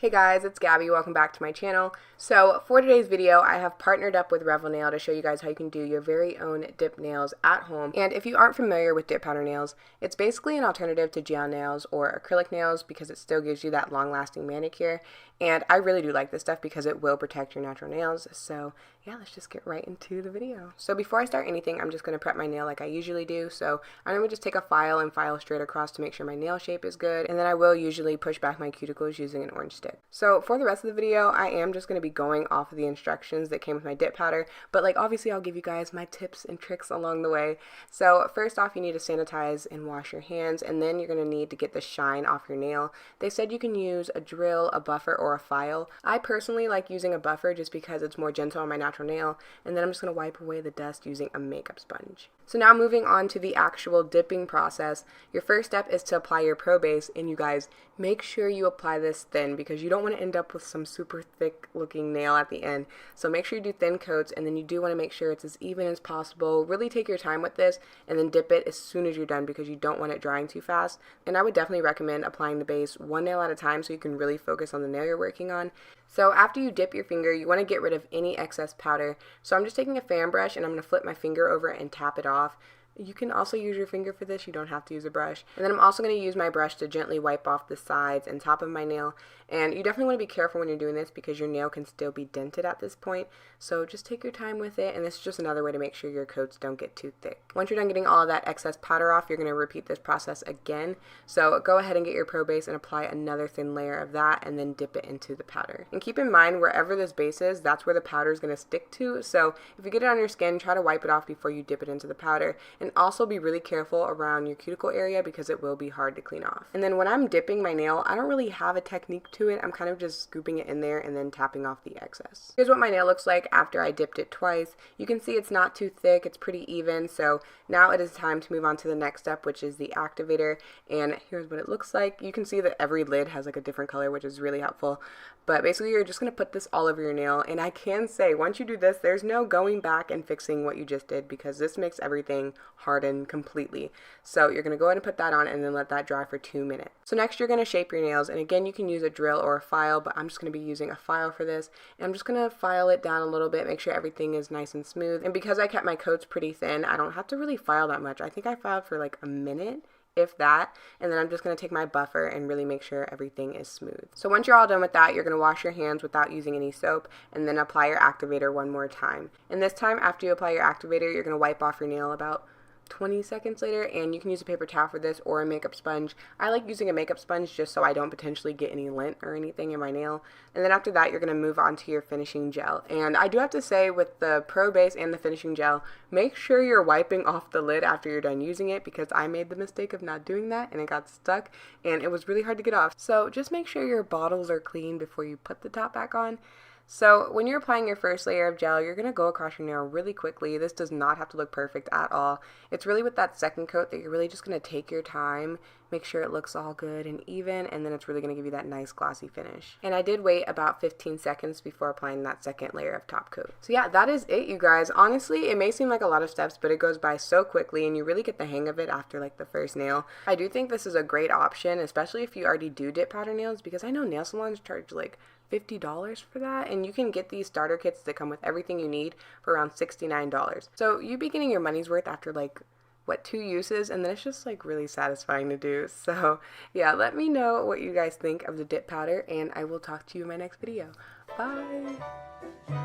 Hey guys, it's Gabby. Welcome back to my channel. So for today's video, I have partnered up with Revel Nail to show you guys how you can do your very own dip nails at home. And if you aren't familiar with dip powder nails, it's basically an alternative to gel nails or acrylic nails because it still gives you that long-lasting manicure. And I really do like this stuff because it will protect your natural nails. So yeah, let's just get right into the video. So before I start anything, I'm just going to prep my nail like I usually do. So I'm going to just take a file and file straight across to make sure my nail shape is good. And then I will usually push back my cuticles using an orange stick. So for the rest of the video, I am just going to be going off of the instructions that came with my dip powder, but like obviously I'll give you guys my tips and tricks along the way. So first off, you need to sanitize and wash your hands, and then you're going to need to get the shine off your nail. They said you can use a drill, a buffer, or a file. I personally like using a buffer just because it's more gentle on my natural nail, and then I'm just going to wipe away the dust using a makeup sponge. So now moving on to the actual dipping process, your first step is to apply your pro base, and you guys make sure you apply this thin because you don't want to end up with some super thick looking nail at the end. So make sure you do thin coats, and then you do want to make sure it's as even as possible. Really take your time with this and then dip it as soon as you're done because you don't want it drying too fast. And I would definitely recommend applying the base one nail at a time so you can really focus on the nail you're working on. So after you dip your finger, you want to get rid of any excess powder. So I'm just taking a fan brush and I'm going to flip my finger over it and tap it off. You can also use your finger for this, you don't have to use a brush. And then I'm also going to use my brush to gently wipe off the sides and top of my nail. And you definitely want to be careful when you're doing this because your nail can still be dented at this point. So just take your time with it, and this is just another way to make sure your coats don't get too thick. Once you're done getting all of that excess powder off, you're going to repeat this process again. So go ahead and get your pro base and apply another thin layer of that and then dip it into the powder. And keep in mind, wherever this base is, that's where the powder is going to stick to. So if you get it on your skin, try to wipe it off before you dip it into the powder. And also be really careful around your cuticle area because it will be hard to clean off. And then when I'm dipping my nail, I don't really have a technique to it. I'm kind of just scooping it in there and then tapping off the excess. Here's what my nail looks like after I dipped it twice. You can see it's not too thick, it's pretty even. So now it is time to move on to the next step, which is the activator. And here's what it looks like. You can see that every lid has like a different color, which is really helpful. But basically you're just going to put this all over your nail. And I can say once you do this, there's no going back and fixing what you just did because this makes everything harden completely. So you're going to go ahead and put that on and then let that dry for 2 minutes. So next you're going to shape your nails, and again you can use a drill or a file, but I'm just going to be using a file for this, and I'm just going to file it down a little bit, make sure everything is nice and smooth. And because I kept my coats pretty thin, I don't have to really file that much. I think I filed for like a minute, if that, and then I'm just going to take my buffer and really make sure everything is smooth. So once you're all done with that, you're going to wash your hands without using any soap and then apply your activator one more time. And this time after you apply your activator, you're going to wipe off your nail about 20 seconds later, and you can use a paper towel for this or a makeup sponge. I like using a makeup sponge just so I don't potentially get any lint or anything in my nail. And then after that, you're going to move on to your finishing gel. And I do have to say, with the pro base and the finishing gel, make sure you're wiping off the lid after you're done using it because I made the mistake of not doing that and it got stuck and it was really hard to get off. So just make sure your bottles are clean before you put the top back on. So when you're applying your first layer of gel, you're going to go across your nail really quickly. This does not have to look perfect at all. It's really with that second coat that you're really just going to take your time, make sure it looks all good and even, and then it's really going to give you that nice glossy finish. And I did wait about 15 seconds before applying that second layer of top coat. So yeah, that is it, you guys. Honestly, it may seem like a lot of steps, but it goes by so quickly and you really get the hang of it after like the first nail. I do think this is a great option, especially if you already do dip powder nails, because I know nail salons charge like $50 for that, and you can get these starter kits that come with everything you need for around $69. So you'd be getting your money's worth after like what, 2 uses, and then it's just like really satisfying to do. So yeah, let me know what you guys think of the dip powder, and I will talk to you in my next video. Bye.